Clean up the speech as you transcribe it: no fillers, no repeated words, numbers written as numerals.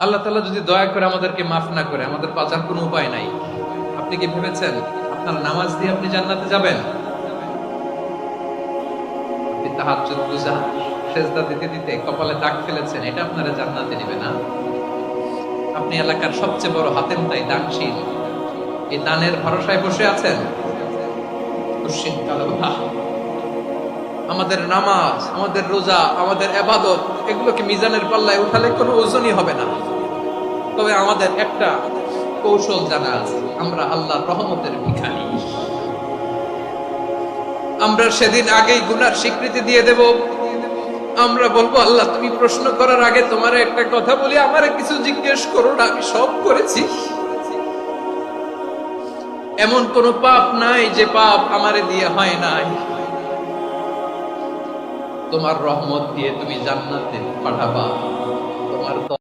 আল্লাহ তাআলা যদি দয়া করে আমাদেরকে মাফ না করে, আমাদের বাঁচার কোনো উপায় নাই। আপনি কি ভেবেছেন আপনার নামাজ দিয়ে আপনি জান্নাতে যাবেন? আপনি তাহাজ্জুদ গুজার, সেজদা দিতে দিতে কপালে দাগ ফেলেছেন, এটা আপনারা জান্নাতে নেবে না। আপনি এলাকার সবচেয়ে বড় হাতেমটাই দানশীল, এই দানের ভরসায় বসে আছেন। দুশ্চিন কালো ভাব। আমাদের নামাজ, আমাদের রোজা, আমাদের ইবাদত, এগুলোকে মিজানের পাল্লায় উঠালে কোনো ওজনই হবে না। তবে আমাদের একটা কৌশল জানা আছে, আমরা আল্লাহর রহমতের ভিখারি। আমরা সেদিন আগেই গুনার স্বীকৃতি দিয়ে দেব। আমরা বলবো, আল্লাহ তুমি প্রশ্ন করার আগে তোমার একটা কথা বলি, আমারে কিছু জিজ্ঞেস করো না, আমি সব করেছি। এমন কোন পাপ নাই যে পাপ আমারে দিয়ে হয় নাই। তোমার রহমত দিয়ে তুমি জান্নাতে পাঠাবা। তোমার